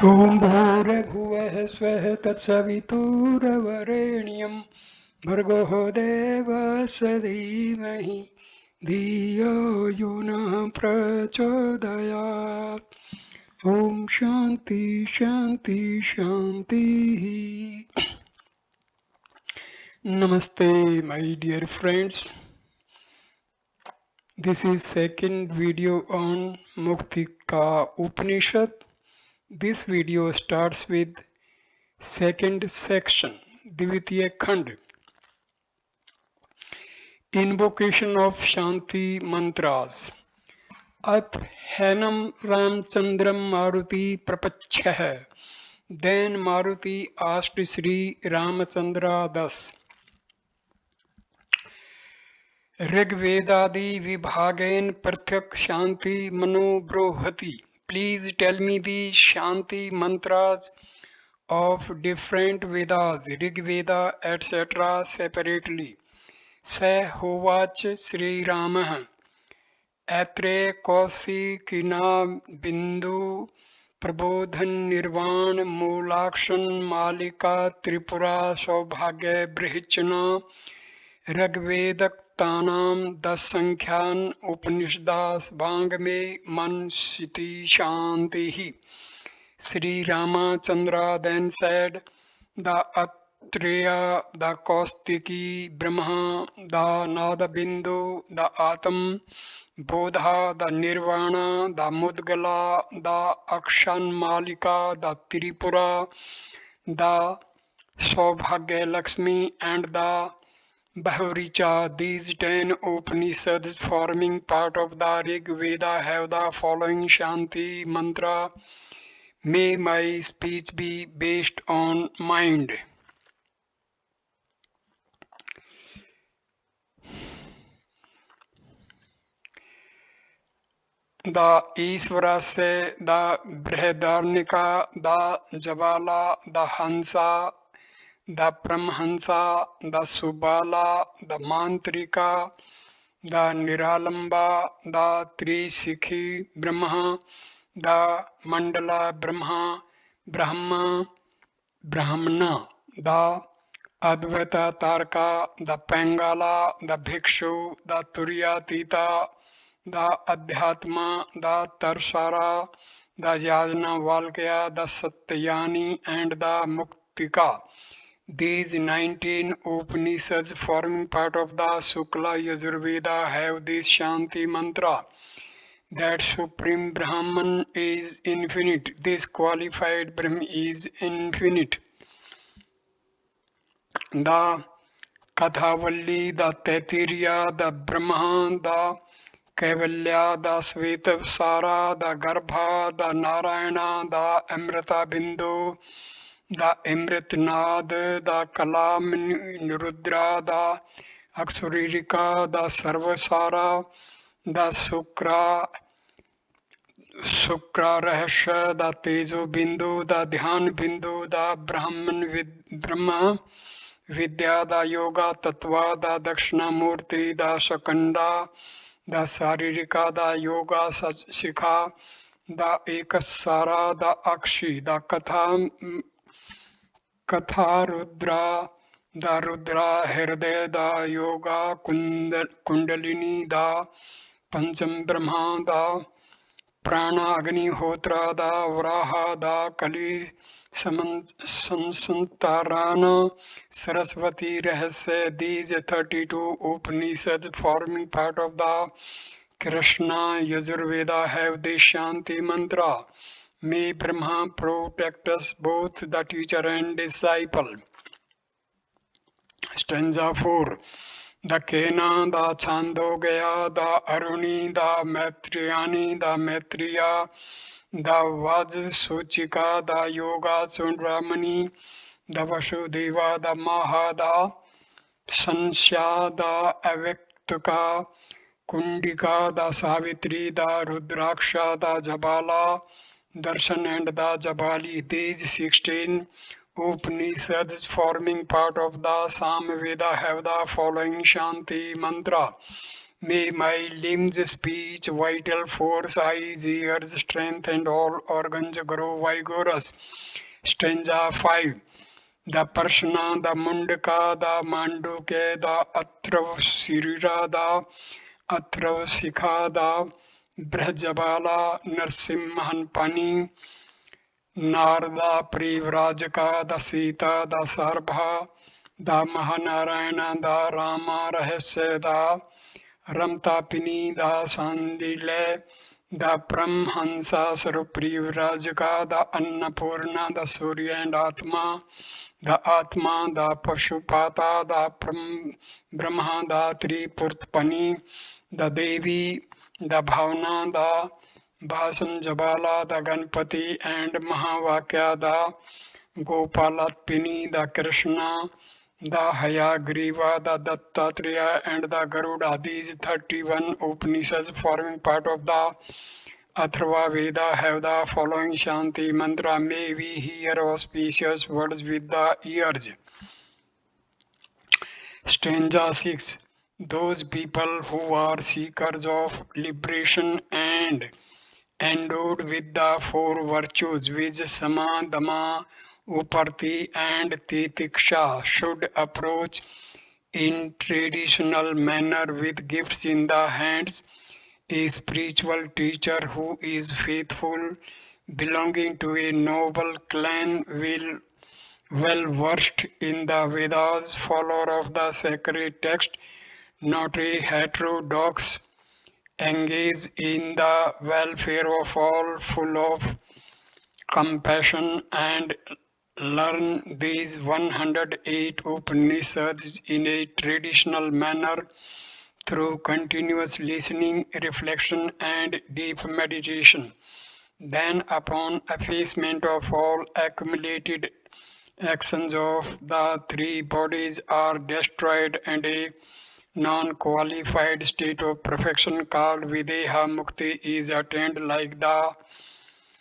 ॐ भूर्भुवः स्वः तत्सवितुर्वरेण्यं भर्गो देवस्य धीमहि धियो यो नः प्रचोदयात्। ॐ शान्ति शान्ति शान्तिः। Namaste, my dear friends. This is second video on Muktika Upanishad. This video starts with second section, Dvitiya Khand. Invocation of Shanti Mantras. At Hanam Ramchandram Maruti Prapachah. Then Maruti asked Sri Ramachandra thus. Rigvedadi Vibhagen Parthyak Shanti Mano Brohati. Please tell me the Shanti mantras of different Vedas, Rig Veda, etc. separately. Sa Hovach Sri Ramah. Atre Kausikina Bindu Prabodhan Nirvan Mulakshan Malika Tripura Saubhagya Brihichana Rigvedak Tanam Das Sankhyan Upanishads Bang Me Man Siti Shantihi. Sri Ramachandra then said, the Atreya, the Kaustiki, Brahma, the Nadabindu, the Atam, Bodha, the Nirvana, the Mudgala, the Akshan Malika, the Tripura, the Saubhagya Lakshmi, and the Bahuricha. These 10 Upanishads forming part of the Rig Veda have the following Shanti mantra. May my speech be based on mind. The Isvarasya, the Brihadarnika, the Jabala, the Hansa, the Pramhansa, the Subala, the Mantrika, the Niralamba, the Trisikhi Brahma, the Mandala Brahma, Brahmana, the Advaita Tarka, the Pangala, the Bhikshu, the Turyatita, the Adhyatma, the Tarsara, the Yajna Valkya, the Satyayani, and the Muktika. These 19 Upanishads forming part of the Shukla Yajurveda have this Shanti mantra. That Supreme Brahman is infinite. This qualified Brahman is infinite. The Kaivalya, the Taitiriya, the Brahma, the Kaivalya, the Svetasara, the Garbha, the Narayana, the Amrita Bindu, the Amritnad, the Kalam Rudra, the Aksuririka, the Sarvasara, the Shukra Rahasya, the Tejo Bindu, the Dhyan Bindu, the Brahma Vidya, the Yoga Tattva, the Dakshina Murti, the Shakanda, the Saririka, the Yoga Shikha, the Ekasara, the Akshi, the Katha Rudra, the Rudra Hridaya, the Yoga Kundalini, the Pancham Brahma, the Prana Agnihotra, the Vraha, the Kali Sansantarana, Saraswati Rahasya. These 32 Upanishads forming part of the Krishna Yajurveda have this Shanti mantra. May Brahma protect us, both the teacher and disciple. Stanza 4. The Canon, the Chandogya, the Aruni, the Maitrayani, the Maitreya, the Vajra Suchika, the Yoga Sundramani, the Vasudeva, the Maha, the Sansya, the Avyaktika, Kundika, the Savitri, the Rudraksha, the Jabala, Darshan, and the Jabali. These 16 Upanishads forming part of the Samveda have the following Shanti mantra. May my limbs, speech, vital force, eyes, ears, strength, and all organs grow vigorous. Stanza 5. The Prashna, the Mundaka, the Manduke, the Atrav Sirira, the Atrav Sikha, the Brajabala, Narsimhan Pani, Narda Privrajaka, the Sita, the Sarbha, the Mahanarayana, the Rama Rahasya, the Ramtapini, the Sandile, the Brahmansa Suruprivrajaka, the Annapurna, the Surya and Atma, the Atma, the Pashupata, the Brahma, the Tripurtpani, the Devi, the Bhavana, the Bhasan Jabala, the Ganpati, and Mahavakya, the Gopalatpini, the Krishna, the Hayagriva, the Dattatreya, and the Garuda. These 31 Upanishads forming part of the Atharva Veda have the following Shanti mantra. May we hear auspicious words with the ears. Stanza 6. Those people who are seekers of liberation and endowed with the four virtues, viz. Sama, Dama, Uparti, and Titiksha, should approach in traditional manner with gifts in the hands. A spiritual teacher who is faithful, belonging to a noble clan, well versed in the Vedas, follower of the sacred text, not a heterodox, engage in the welfare of all, full of compassion, and learn these 108 Upanishads in a traditional manner through continuous listening, reflection, and deep meditation. Then, upon effacement of all accumulated actions of the three bodies are destroyed, and a non-qualified state of perfection called Videha Mukti is attained, like the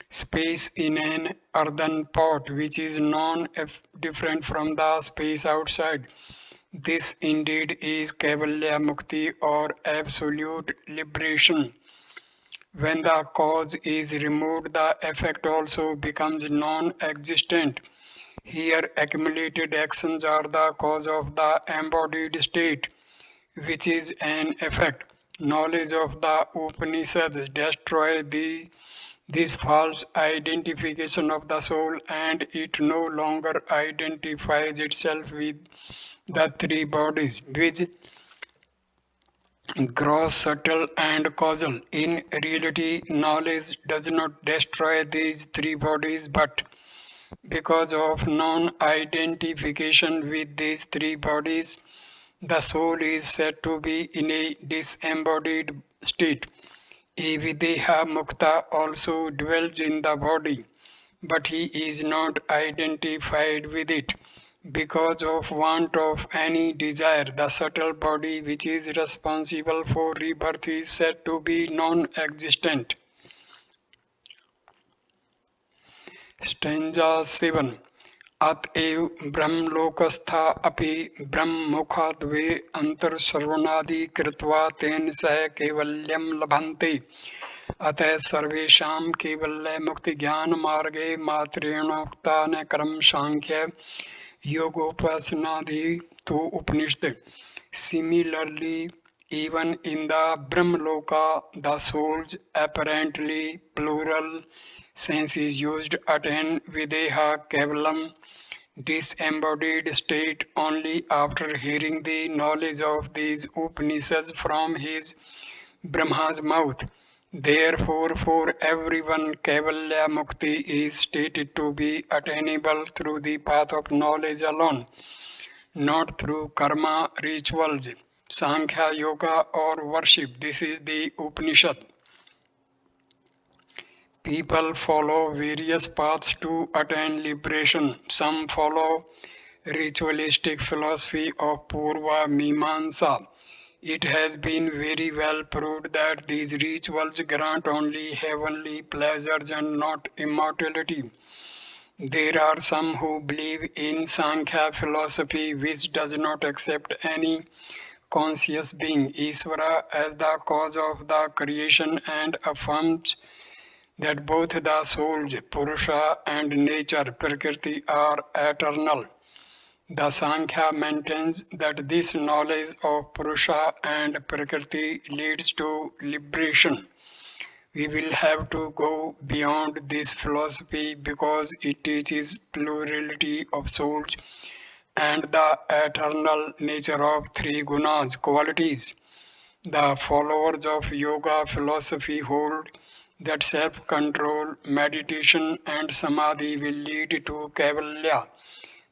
space in an earthen pot, which is non-different from the space outside. This indeed is Kaivalya Mukti, or absolute liberation. When the cause is removed, the effect also becomes non-existent. Here, accumulated actions are the cause of the embodied state, which is an effect. Knowledge of the Upanishads destroy this false identification of the soul, and it no longer identifies itself with the three bodies, which gross, subtle, and causal. In reality, knowledge does not destroy these three bodies, but because of non-identification with these three bodies, the soul is said to be in a disembodied state. A Videha Mukta also dwells in the body, but he is not identified with it. Because of want of any desire, the subtle body which is responsible for rebirth is said to be non-existent. Stanza 7. At-ev brahmlokastha api brahmmukhadve antarsarvanadi kritva ten sah kaivalyam labhante. अतः सर्वेषां केवल्य मुक्ति ज्ञान मार्गे मात्रेणोक्ता न क्रम सांख्य Yogopasanadi to Upnishad. Similarly, even in the Brahmaloka, the soul's apparently plural sense is used attain Videha Kavalam, disembodied state, only after hearing the knowledge of these Upanishads from his Brahma's mouth. Therefore, for everyone, Kaivalya Mukti is stated to be attainable through the path of knowledge alone, not through karma, rituals, Sankhya, Yoga, or worship. This is the Upanishad. People follow various paths to attain liberation. Some follow ritualistic philosophy of Purva Mimamsa. It has been very well proved that these rituals grant only heavenly pleasures and not immortality. There are some who believe in Sankhya philosophy, which does not accept any conscious being, Ishvara, as the cause of the creation, and affirms that both the souls, Purusha, and nature, Prakriti, are eternal. The Sankhya maintains that this knowledge of Purusha and Prakriti leads to liberation. We will have to go beyond this philosophy because it teaches plurality of souls and the eternal nature of three gunas, qualities. The followers of yoga philosophy hold that self-control, meditation and samadhi will lead to Kaivalya.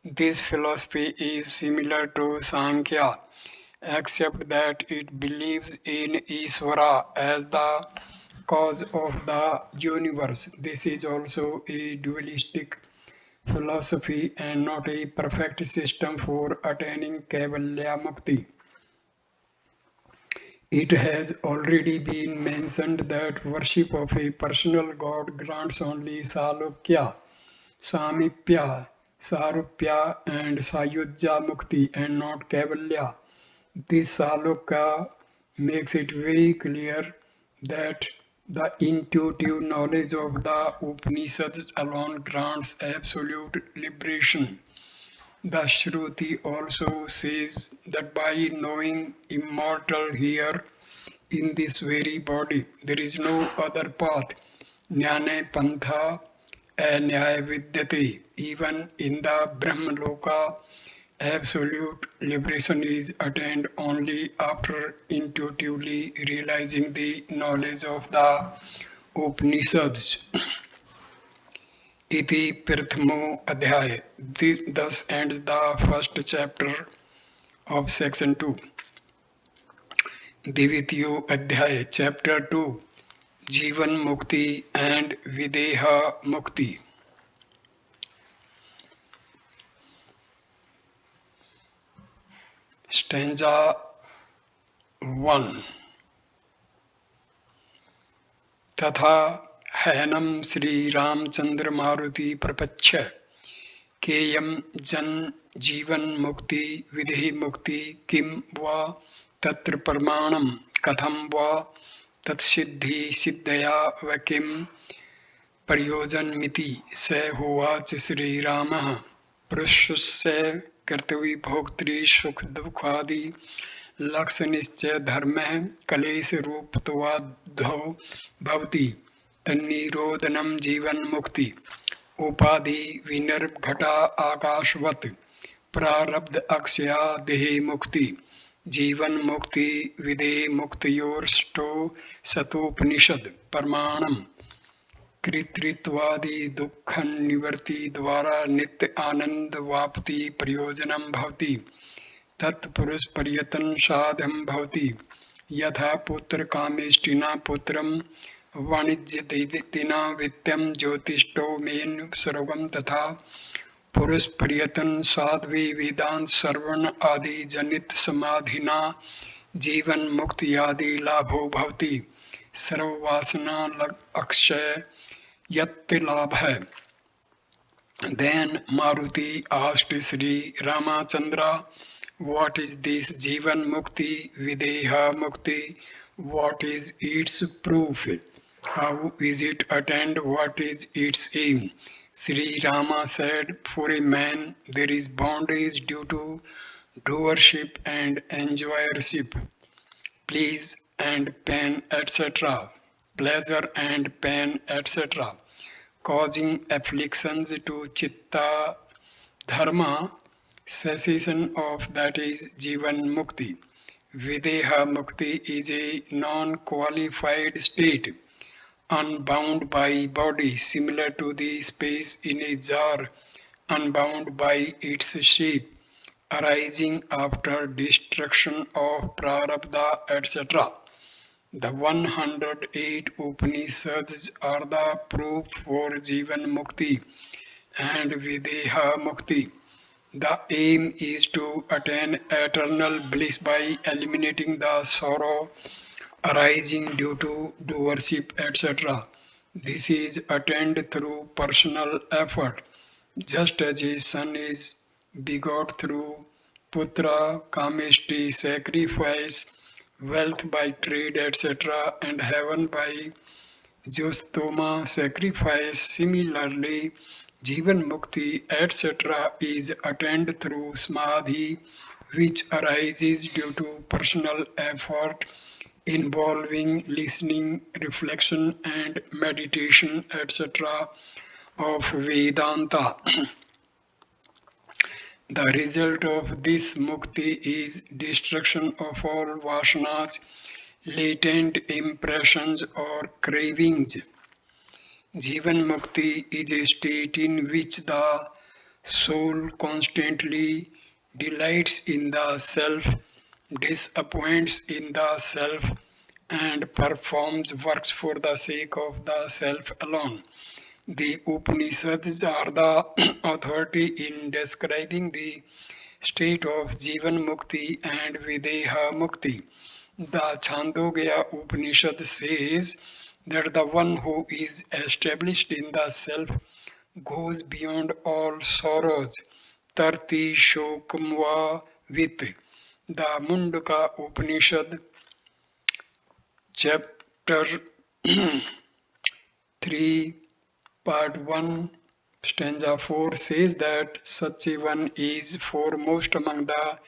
This philosophy is similar to Sankhya, except that it believes in Ishvara as the cause of the universe. This is also a dualistic philosophy and not a perfect system for attaining Kaivalya Mukti. It has already been mentioned that worship of a personal god grants only Salokya, Samipya, Sarupya and Sayujya Mukti and not Kaivalya. This Salokya makes it very clear that the intuitive knowledge of the Upanishads alone grants absolute liberation. The Shruti also says that by knowing immortal here in this very body, there is no other path. Jnane pantha anyaya vidyate. Even in the Brahmaloka, absolute liberation is attained only after intuitively realizing the knowledge of the Upanishads. Iti Prathamo Adhyaya. Thus ends the first chapter of section 2. Divityo Adhyaya, chapter 2. Jivan Mukti and Videha Mukti. Stanza 1. Tatha Hanam Sri Ramchandra Maruti Prapachya Keyam Jan Jivan Mukti Vidhi Mukti Kim Va Tatra Parmanam Katham Va Tat Siddhi Siddhaya Vakim Paryojan Miti Se Hovach Sri Ramaha Prushusya Kartavi Bhoktri Sukh Dukhadi Lakshanischa Dharma Kalesh Rupatvad Bhavati Tannirodhanam Jivan Mukti Upadhi Vinarbghata Akashvat Prarabdha Akshaya Dehi Mukti Jivan Mukti Vide Muktayorsto Satupnishad Parmanam Kritritwadi Dukhan Nivarti Dvara Nitya Anand Vapti Prayojanam Bhavati Tat Purush Paryatan Sadham Bhavati Yatha Putra Kameshtina Putram Vanijyatitina Vityam Jyotishto Men Sarvam Tatha Purush Paryatan Sadhvi Vedant Sarvan Adi Janit Samadhina Jivan Mukti Adi Labho Bhavati Sarvasana Akshay Yatti Labha. Then Maruti asked Sri Ramachandra, what is this Jivan Mukti, Videha Mukti? What is its proof? How is it attained? What is its aim? Sri Rama said, for a man there is bondage due to doership and enjoyership, please and pain, etc., pleasure and pain, etc., causing afflictions to chitta dharma. Cessation of that is Jivan Mukti. Videha Mukti is a non-qualified state, unbound by body, similar to the space in a jar, unbound by its shape, arising after destruction of prarabdha, etc. The 108 Upanishads are the proof for Jivan Mukti and Videha Mukti. The aim is to attain eternal bliss by eliminating the sorrow arising due to doership, etc. This is attained through personal effort, just as a son is begot through putra, kameshti, sacrifice, wealth by trade, etc., and heaven by Jostoma, sacrifice. Similarly, Jivan Mukti, etc., is attained through Samadhi, which arises due to personal effort involving listening, reflection, and meditation, etc., of Vedanta. The result of this mukti is destruction of all vasanas, latent impressions, or cravings. Jivan Mukti is a state in which the soul constantly delights in the self, disappoints in the self, and performs works for the sake of the self alone. The Upanishads are the authority in describing the state of Jivan Mukti and Videha Mukti. The Chandogya Upanishad says that the one who is established in the self goes beyond all sorrows. Tarti Shokamva Vit. The Mundaka Upanishad, chapter 3, part 1, stanza 4 says that such a one is foremost among the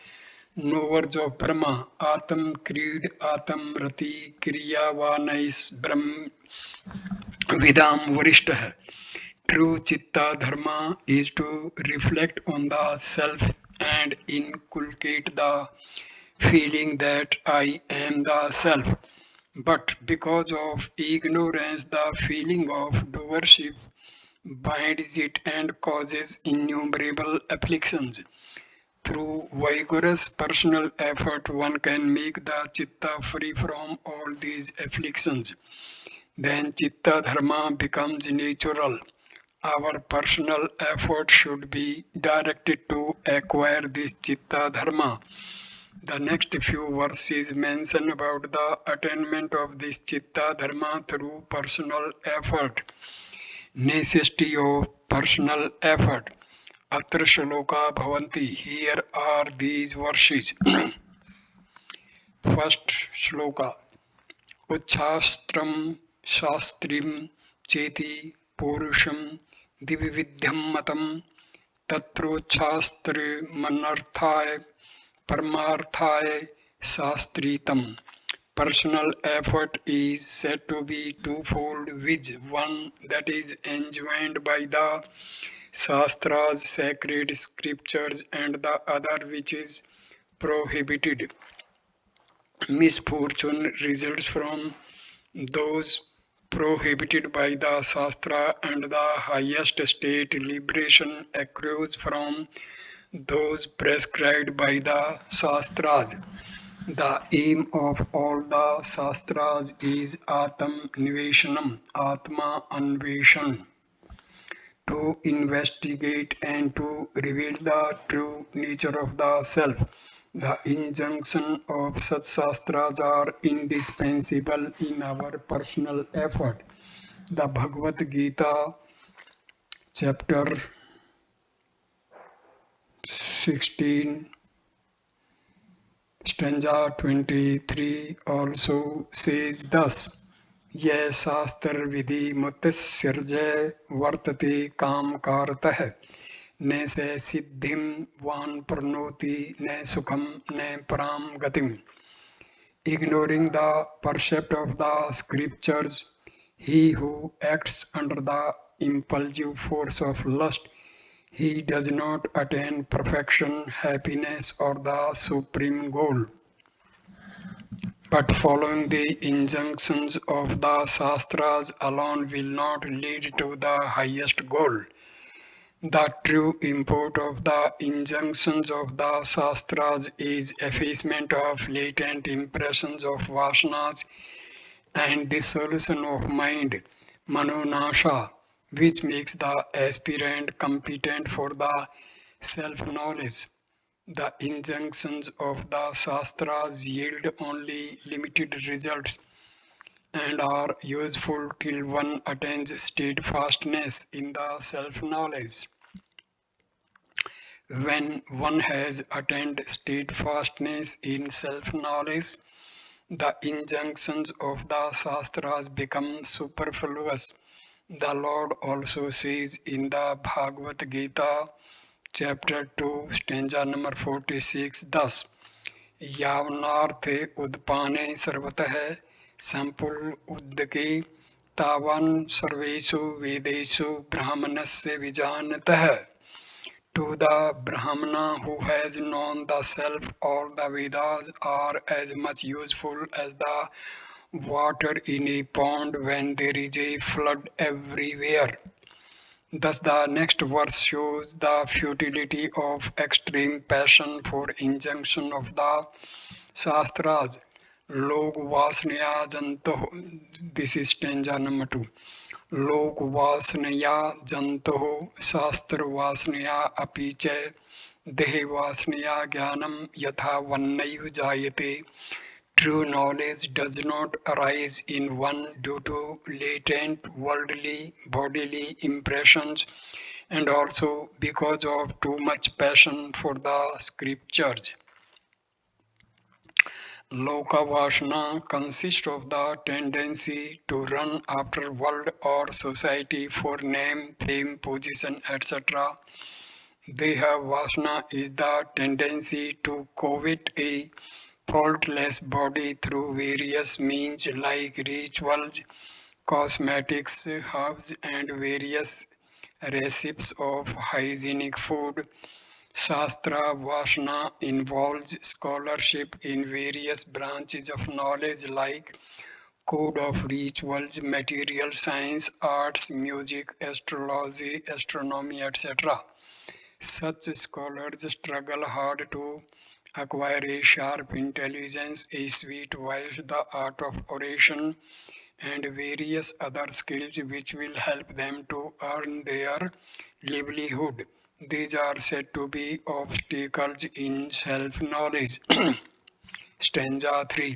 knowers of Brahma. Atam Creed, Atam Rati, Kriyavanais Brahm Vidam Varishtah. True Chitta Dharma is to reflect on the self and inculcate the feeling that I am the self. But because of ignorance, the feeling of doership binds it and causes innumerable afflictions. Through vigorous personal effort, one can make the chitta free from all these afflictions. Then chitta dharma becomes natural. Our personal effort should be directed to acquire this chitta dharma. The next few verses mention about the attainment of this chitta dharma through personal effort. Necessity of personal effort. Atra shloka bhavanti. Here are these verses. First shloka. Uchhastram shastrim cheti purusham divividyam matam tatrochhastre manarthaya paramarthaya shastritam. Personal effort is said to be twofold, which one that is enjoined by the Shastras, sacred scriptures, and the other which is prohibited. Misfortune results from those prohibited by the Shastra, and the highest state liberation accrues from those prescribed by the Shastras. The aim of all the Shastras is Atam Niveshanam, Atma Anveshan, to investigate and to reveal the true nature of the self. The injunction of such Shastras are indispensable in our personal effort. The Bhagavad Gita, chapter 16, stanza 23 also says thus: Ye Shastra Vidhi Mutisirjay Vartati Kam Karatah Ne se Siddhim Van Pranoti Ne Sukham Ne Param Gatim. Ignoring the precept of the scriptures, he who acts under the impulsive force of lust, he does not attain perfection, happiness, or the supreme goal. But following the injunctions of the Shastras alone will not lead to the highest goal. The true import of the injunctions of the Shastras is effacement of latent impressions of vasanas and dissolution of mind, manonasha, which makes the aspirant competent for the self-knowledge. The injunctions of the Shastras yield only limited results and are useful till one attains steadfastness in the self-knowledge. When one has attained steadfastness in self-knowledge, the injunctions of the Shastras become superfluous. The Lord also says in the Bhagavad Gita, chapter 2, stanza number 46, thus, यावनार्थे उद्पाने सर्वतः संपूर्ण उद्दके तावान सर्वेषु वेदेषु ब्राह्मणस्य विजानतः. To the Brahmana who has known the self, all the Vedas are as much useful as the water in a pond when there is a flood everywhere. Thus, the next verse shows the futility of extreme passion for injunction of the Shastras. Log Vasnaya Janto. This is stanza number 2. लोक वासनया जंतुः शास्त्र वासनया अपि च देह वासनया ज्ञानम यथा वन्नैव जायते. True knowledge does not arise in one due to latent worldly bodily impressions and also because of too much passion for the scriptures. Loka Vashna consists of the tendency to run after world or society for name, fame, position, etc. Deha Vashna is the tendency to covet a faultless body through various means like rituals, cosmetics, herbs, and various recipes of hygienic food. Shastra Vashna involves scholarship in various branches of knowledge like code of rituals, material science, arts, music, astrology, astronomy, etc. Such scholars struggle hard to acquire a sharp intelligence, a sweet voice, the art of oration, and various other skills which will help them to earn their livelihood. These are said to be obstacles in self-knowledge. Stanza 3.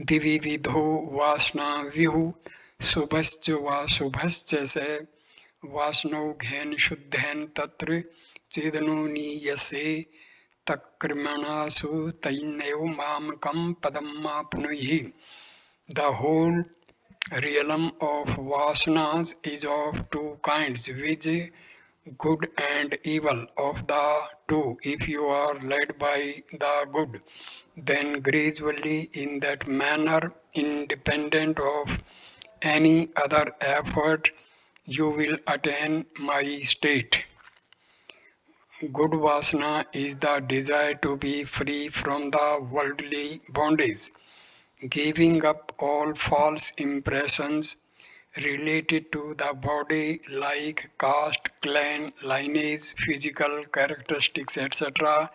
Divividho vasna vihu subhascha vasubhascha se vasno ghen shuddhen tatra chedanu niyase takrimanasu tainev mamakam padamapnuhi. The whole realm of vasanas is of two kinds, which good and evil. Of the two, if you are led by the good, then gradually in that manner, independent of any other effort, you will attain my state. Good vasana is the desire to be free from the worldly bondage, giving up all false impressions related to the body like caste, clan, lineage, physical characteristics, etc.,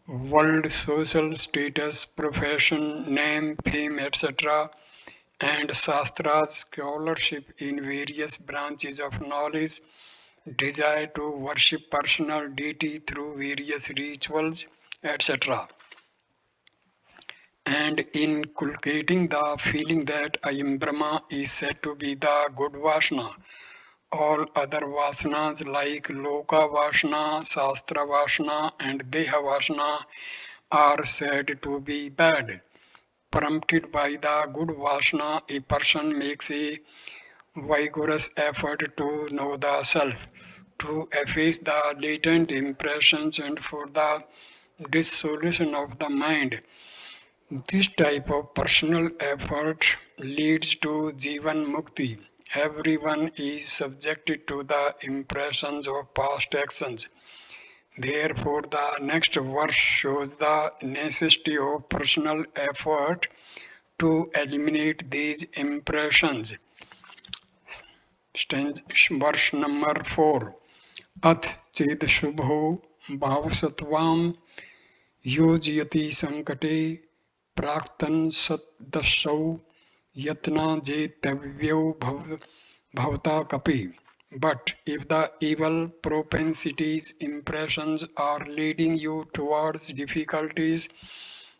world, social status, profession, name, fame, etc., and Shastra's scholarship in various branches of knowledge, desire to worship personal deity through various rituals, etc., and inculcating the feeling that I am Brahma is said to be the good Vasana. All other Vasanas like Loka Vasana, Shastra Vasana, and Deha Vasana are said to be bad. Prompted by the good Vasana, a person makes a vigorous effort to know the self, to efface the latent impressions, and for the dissolution of the mind. This type of personal effort leads to Jivan Mukti. Everyone is subjected to the impressions of past actions. Therefore, the next verse shows the necessity of personal effort to eliminate these impressions. Verse number 4. Ath ched shubho bhavasatvam yojyati sankate प्राक्तन सदस्यौ यत्ना जेतव्यो bhavata kapi. But if the evil propensities, impressions are leading you towards difficulties,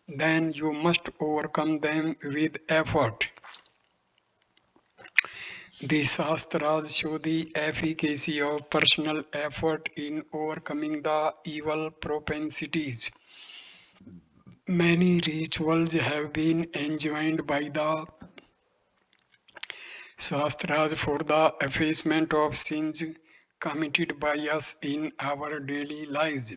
then you must overcome them with effort. The Shastras show the efficacy of personal effort in overcoming the evil propensities. Many rituals have been enjoined by the Shastras for the effacement of sins committed by us in our daily lives.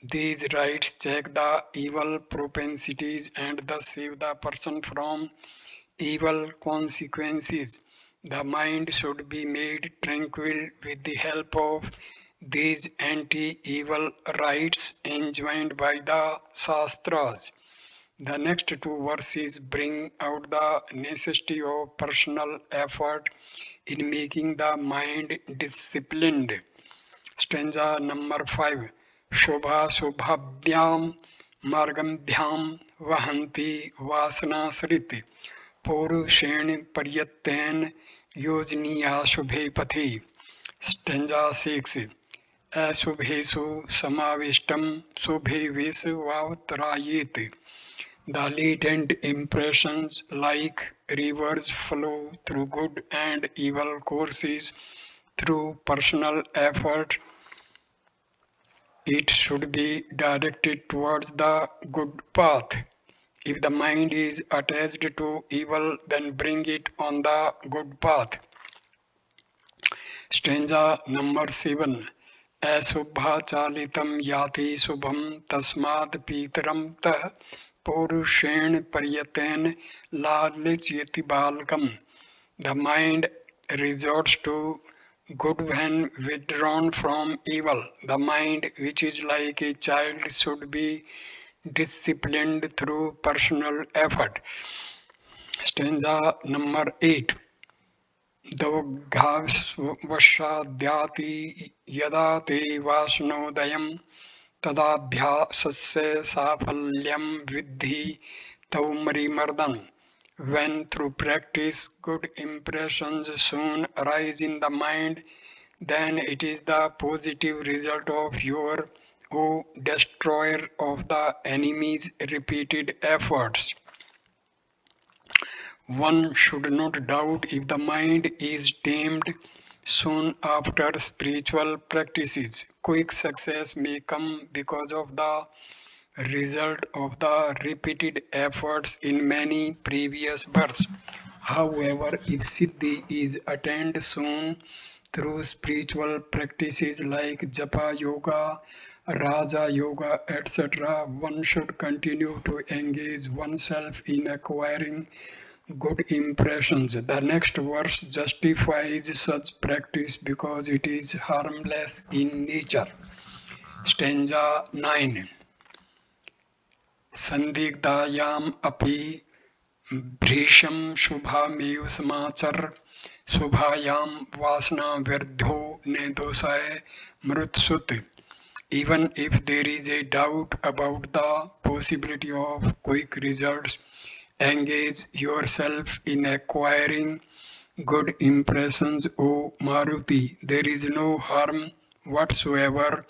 These rites check the evil propensities and thus save the person from evil consequences. The mind should be made tranquil with the help of these anti-evil rites enjoined by the Shastras. The next two verses bring out the necessity of personal effort in making the mind disciplined. Stanza number 5. Shobha Shobhabhyam Margambhyam Vahanti Vasanasriti Purushen Paryaten Yojniya Shubhe Pathi. Stanza 6. Ashubhesu Samavishtam Subhe Visvatrayet. The latent impressions like rivers flow through good and evil courses through personal effort. It should be directed towards the good path. If the mind is attached to evil, then bring it on the good path. Stanza number 7. Asubha chalitam yati subham tasmad pitaram tah Purushen Paryaten Lalachyati Balkam. The mind resorts to good when withdrawn from evil. The mind, which is like a child, should be disciplined through personal effort. Stanza number 8. Dvaghavashadyati yada te vasnodayam Tadabhyasasya safalyam vidhi taumarimardan. When through practice good impressions soon arise in the mind, then it is the positive result of your, O destroyer of the enemy's repeated efforts. One should not doubt if the mind is tamed soon after spiritual practices. Quick success may come because of the result of the repeated efforts in many previous births. However, if Siddhi is attained soon through spiritual practices like Japa Yoga, Raja Yoga, etc., one should continue to engage oneself in acquiring good impressions. The next verse justifies such practice because it is harmless in nature. Stanza 9. Sandigdayam api bhrisham shubhamev samachar subhayam vasna virdho nedosay mrutsut. Even if there is a doubt about the possibility of quick results, engage yourself in acquiring good impressions, O Maruti. There is no harm whatsoever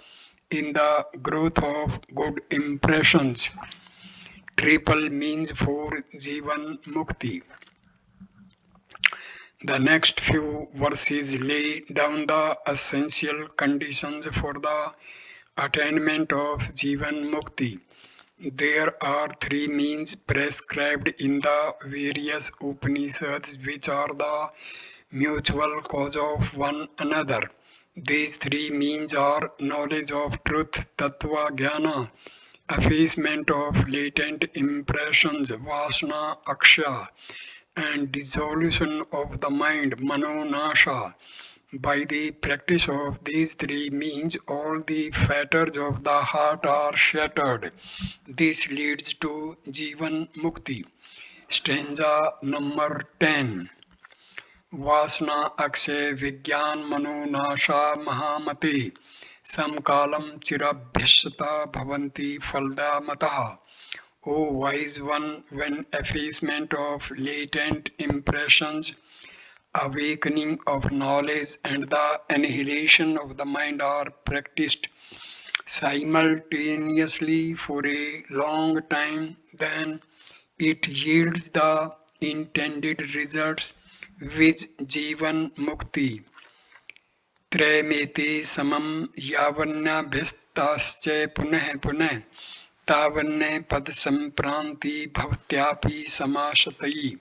in the growth of good impressions. Triple means for Jivan Mukti. The next few verses lay down the essential conditions for the attainment of Jivan Mukti. There are three means prescribed in the various Upanishads which are the mutual cause of one another. These three means are knowledge of truth, tattva jnana, effacement of latent impressions, vasana aksha, and dissolution of the mind, manonasha. By the practice of these three means, all the fetters of the heart are shattered. This leads to Jivan Mukti. Stanza number 10. Vasna akshay vigyan manonasha mahamati samkalam chirabhyasata bhavanti falda mataha. O wise one, when effacement of latent impressions, awakening of knowledge, and the annihilation of the mind are practiced simultaneously for a long time, then it yields the intended results Vij Jivan Mukti Tremeti Samam Yavanya Bhistasche Punah Punah Tavanne Pad Sampranti Bhavatyapi Samashatai.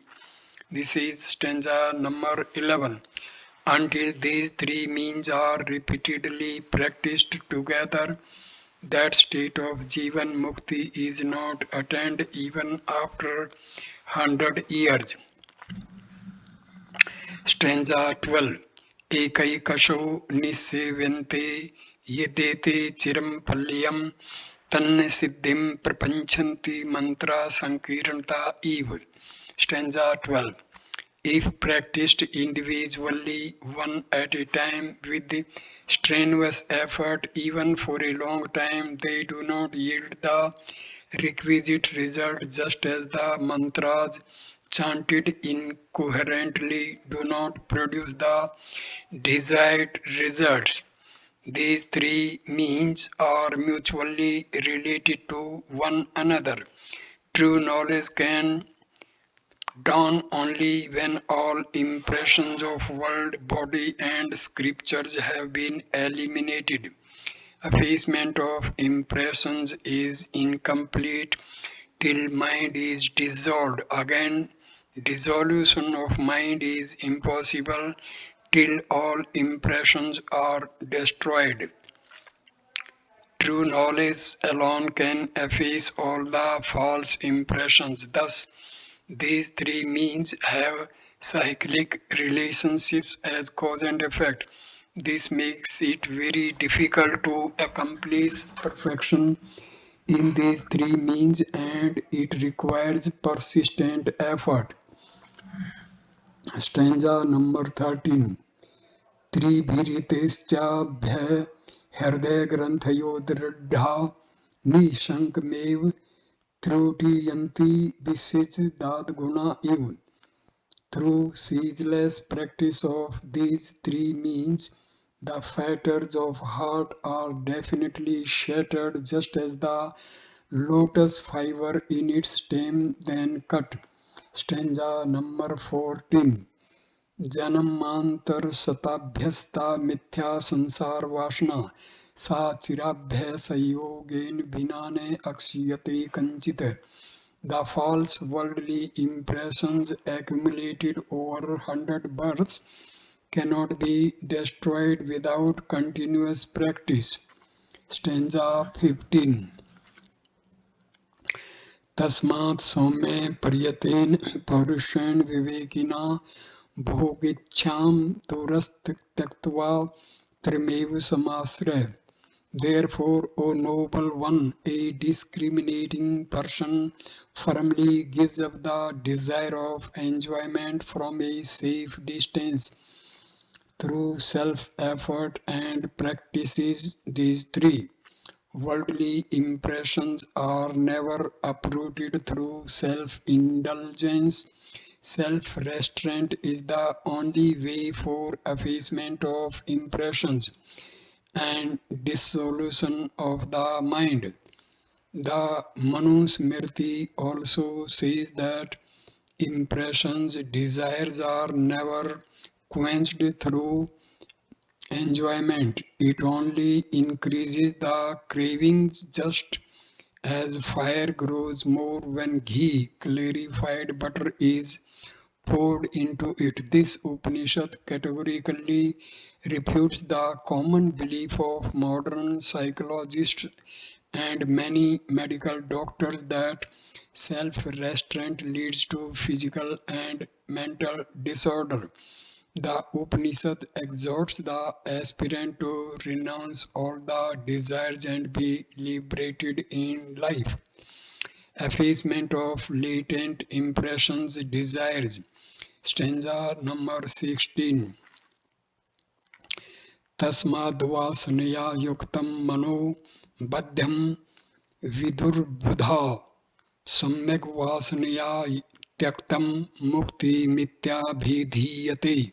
This is stanza number 11. Until these three means are repeatedly practiced together, that state of Jivan Mukti is not attained even after 100 years. Stanza 12. Ekaikasho nisevente yedete chiram palyam tanne siddhim prapanchanti mantra sankiranta eva. Stanza 12. If practiced individually, one at a time, with strenuous effort, even for a long time, they do not yield the requisite result, just as the mantras chanted incoherently do not produce the desired results. These three means are mutually related to one another. True knowledge can dawn only when all impressions of world, body, and scriptures have been eliminated. Effacement of impressions is incomplete till mind is dissolved. Again, dissolution of mind is impossible till all impressions are destroyed. True knowledge alone can efface all the false impressions. Thus, these three means have cyclic relationships as cause and effect. This makes it very difficult to accomplish perfection in these three means, and it requires persistent effort. Stanza number 13. Tribhiritescha hृदय ग्रंथयो दृढ़ा निशंकमेव त्रुटियन्ति विशिच दाद guna iv. Through ceaseless practice of these three means, the fetters of heart are definitely shattered, just as the lotus fiber in its stem then cut. Stanza number 14. जन्मांतर शताभ्यस्ता मिथ्या संसार वासना सा चिराभ्य संयोगेन बिना ने अक्षयते Kanchit. The false worldly impressions accumulated over 100 births cannot be destroyed without continuous practice. Stanza 15. Tasmat somme paryaten parushena vivekina bhogichham turast taktva trimev samasre. Therefore, O noble one, a discriminating person firmly gives up the desire of enjoyment from a safe distance. Through self-effort and practices these three, worldly impressions are never uprooted through self-indulgence. Self-restraint is the only way for effacement of impressions and dissolution of the mind. The Manusmriti also says that impressions, desires are never quenched through enjoyment. It only increases the cravings, just as fire grows more when ghee, clarified butter, is poured into it. This Upanishad categorically refutes the common belief of modern psychologists and many medical doctors that self-restraint leads to physical and mental disorder. The Upanishad exhorts the aspirant to renounce all the desires and be liberated in life. Effacement of latent impressions, desires. Stanza number 16. Tasmadvasanaya yuktam mano badhyam vidurbudha samyak vasanaya tyaktam mukti mityabhidhiyate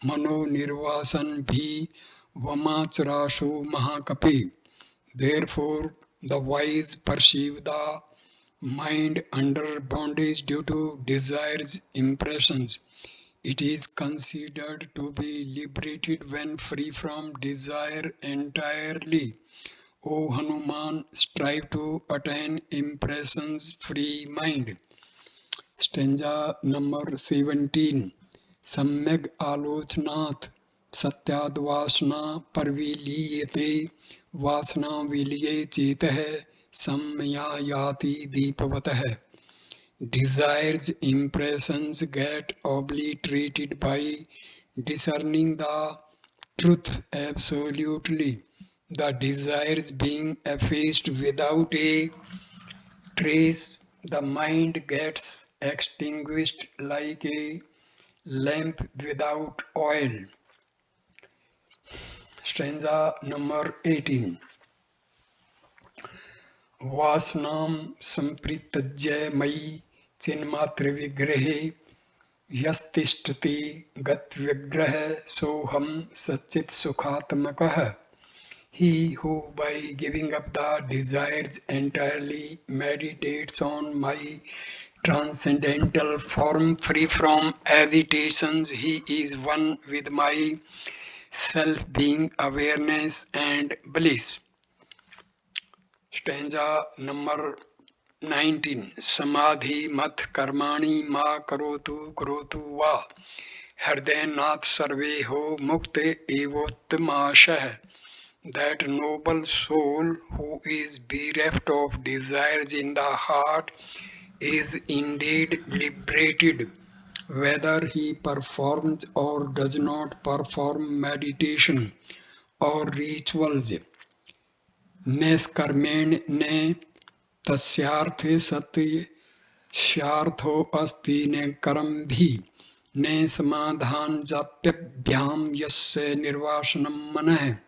mano nirvasan bhi vamachrasho mahakapi. Therefore, the wise perceive the mind under bondage due to desires, impressions. It is considered to be liberated when free from desire entirely. O Hanuman, strive to attain impressions-free mind. Stanza number 17. Samyag alochnath satyad vasana parviliyate vasana viliye chetah samya yati deepavatah. Desires impressions get obliterated by discerning the truth absolutely. The desires being effaced without a trace, the mind gets extinguished like a lamp without oil. Stanza number 18. वासनां संपृतज्य मयि चिन्मात्र विग्रहे यस्तिष्ठति गतविग्रह सोहम सच्चित् सुखात्मकः. He who by giving up the desires entirely meditates on my transcendental form free from agitations, he is one with my self-being awareness and bliss. Stanza number 19. Samadhi mat karmani ma karotu karotu va hridayanath sarveho mukte evottmashah. That noble soul who is bereft of desires in the heart is indeed liberated, whether he performs or does not perform meditation or rituals. Neskarmen ne tasyarthe satya shartho asti ne karam bhi ne samadhan japyabhyam yasya nirvasanam manah.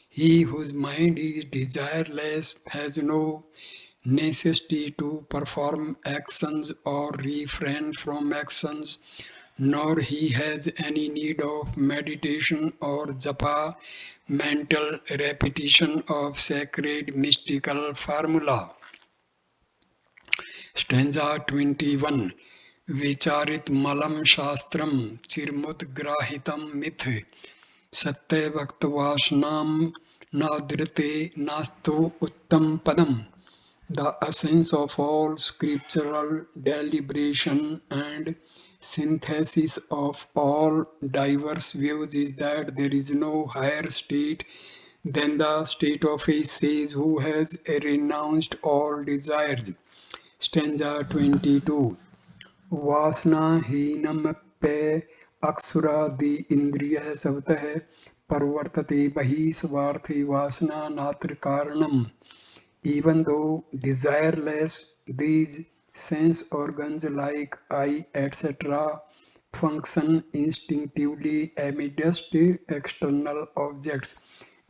He whose mind is desireless has no necessity to perform actions or refrain from actions, nor he has any need of meditation or japa, mental repetition of sacred mystical formula. Stanza 21. Vicharit malam shastram chirmudgrahitam mith satya vaktavasnam nadrite nastu uttam padam. The essence of all scriptural deliberation and synthesis of all diverse views is that there is no higher state than the state of a sage who has renounced all desires. Stanza 22. Vasna हीनमप्य अक्षुरादि इंद्रिय सवतः परवर्तते बहि स्वार्थे वासना नात्र कारणम. Even though desireless, these sense organs like eye, etc., function instinctively amidst external objects.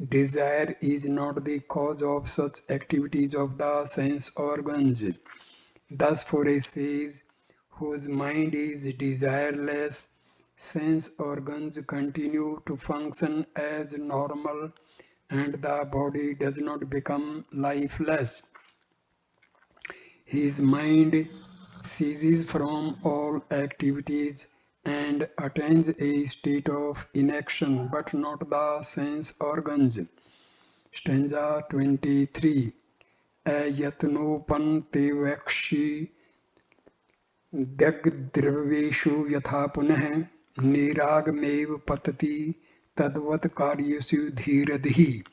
Desire is not the cause of such activities of the sense organs. Thus, for a sage whose mind is desireless, sense organs continue to function as normal and the body does not become lifeless. His mind ceases from all activities and attains a state of inaction, but not the sense organs. Stanza 23. Ayatnopante vakshi Dagdraveshu yatha punah niragmev patati tadvat karyesu dhiradhi.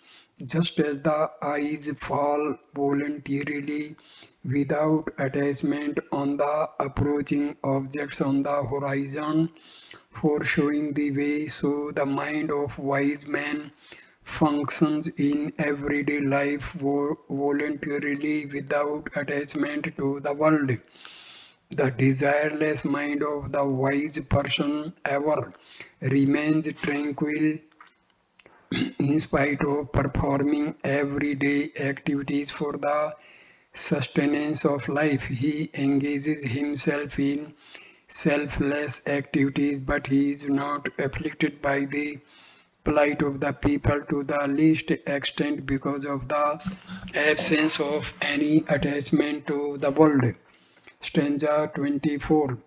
Just as the eyes fall voluntarily without attachment on the approaching objects on the horizon for showing the way, so the mind of wise man functions in everyday life voluntarily without attachment to the world. The desireless mind of the wise person ever remains tranquil in spite of performing everyday activities for the sustenance of life. He engages himself in selfless activities, but he is not afflicted by the plight of the people to the least extent because of the absence of any attachment to the world. Stanza 24.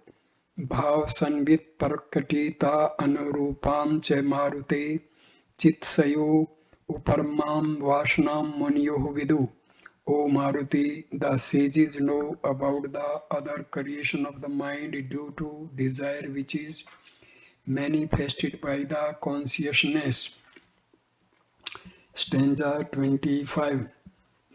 भाव संवित प्रकटिता अनुरूपाम च मारुते चित्सयो उपरमाम वासनाम मुनियो विदु. O Maruti, the sages know about the other creation of the mind due to desire which is manifested by the consciousness. Stanza 25.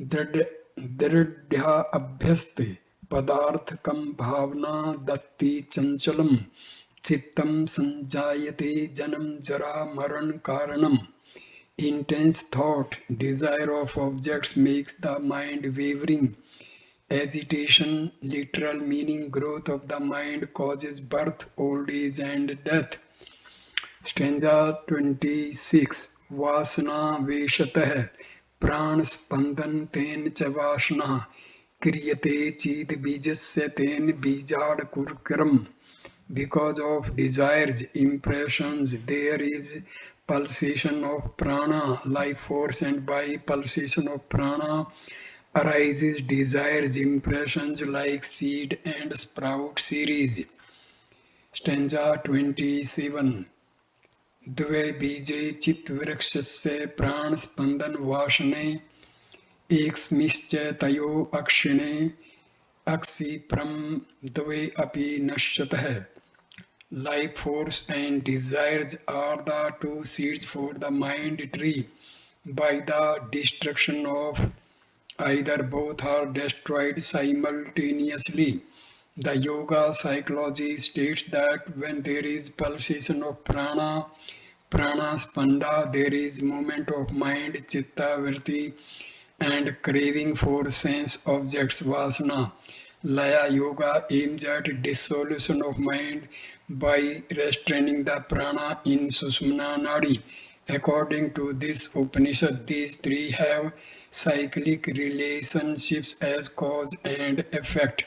दृढ़ अभ्यस्ते पदार्थकं भावना दत्ति चंचलम चित्तम संजायते जन्म जरा मरण कारणम. Intense thought, desire of objects makes the mind wavering. Agitation, literal meaning growth of the mind causes birth, old age and death. Stanza 26. वासना वेशतः प्राण स्पंदन तेन च वासना क्रियते चीद बीजस्य तेन बीजाड कुर्करम. Because of desires, impressions, there is pulsation of prana, life force, and by pulsation of prana arises desires, impressions like seed and sprout series. Stanza 27. द्वे बीजे चित्त वृक्षस्य प्राण स्पंदन वासने एकस्मिश्च तयो अक्षिणे अक्षिप्रम द्वे अपि नश्यतः. Life force and desires are the two seeds for the mind tree. By the destruction of either, both are destroyed simultaneously. The yoga psychology states that when there is pulsation of prana, prana spanda, there is movement of mind, chitta, vritti, and craving for sense objects, vasana. Laya yoga aims at dissolution of mind by restraining the prana in Sushumna Nadi. According to this Upanishad, these three have cyclic relationships as cause and effect.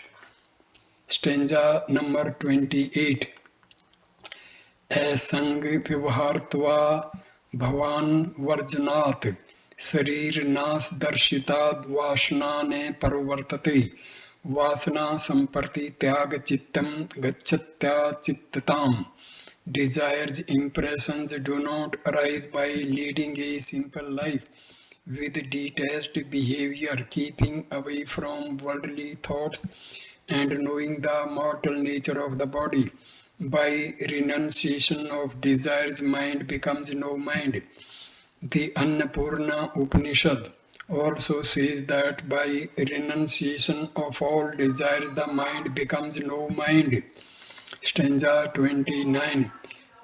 Stanza number 28. असंग व्यवहारत्वा भवान वर्जनात् शरीर नाश दर्शिताद वासना ने परवर्तते. वासना संप्रति त्याग चित्तम गच्छत्या चित्तताम. Desires, impressions do not arise by leading a simple life with detached behavior, keeping away from worldly thoughts and knowing the mortal nature of the body. By renunciation of desires, mind becomes no mind. The Annapurna Upanishad also says that by renunciation of all desires, the mind becomes no mind. Stanza 29.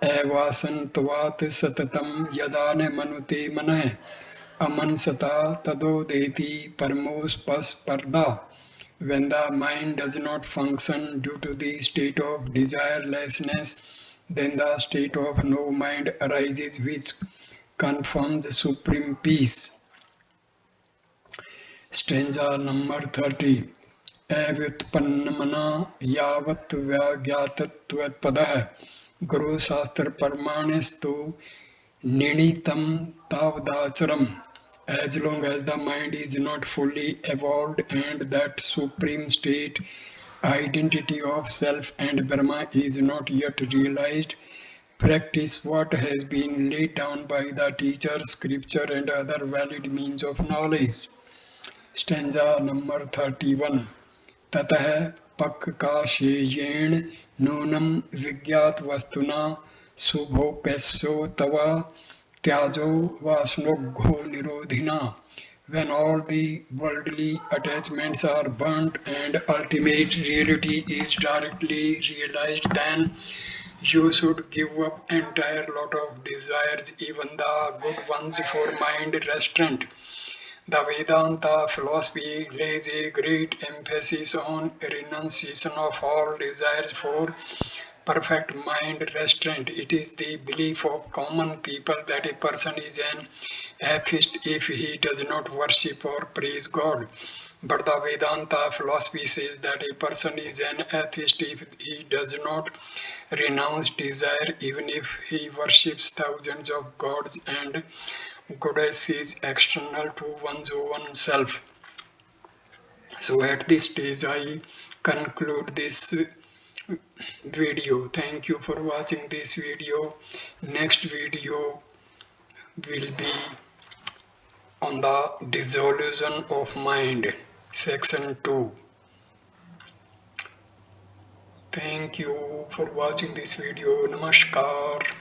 Evasantvat satatam yadane manute manah amansata tadodeti parmospaspardha. When the mind does not function due to the state of desirelessness, then the state of no mind arises, which confirms supreme peace. Stanza number 30. Avyutpannamana yavat vyagyatatvatpadah guru shastra parmanestu ninitam tavdacharam. As long as the mind is not fully evolved and that supreme state, identity of self and Brahma is not yet realized, practice what has been laid down by the teacher, scripture and other valid means of knowledge. Stanza number 31. ततः पक्काशेयेण नूनं विज्ञात वस्तुना शुभोपेस्यो तवा त्याजो वासनोघो निरोधिना. When all the worldly attachments are burnt and ultimate reality is directly realized, then you should give up entire lot of desires, even the good ones, for mind restraint. The Vedanta philosophy lays a great emphasis on renunciation of all desires for perfect mind restraint. It is the belief of common people that a person is an atheist if he does not worship or praise God. But the Vedanta philosophy says that a person is an atheist if he does not renounce desire, even if he worships thousands of gods and goddess is external to one's own self. So at this stage I conclude this video. Thank you for watching this video. Next video will be on the dissolution of mind, section 2. Thank you for watching this video. Namaskar.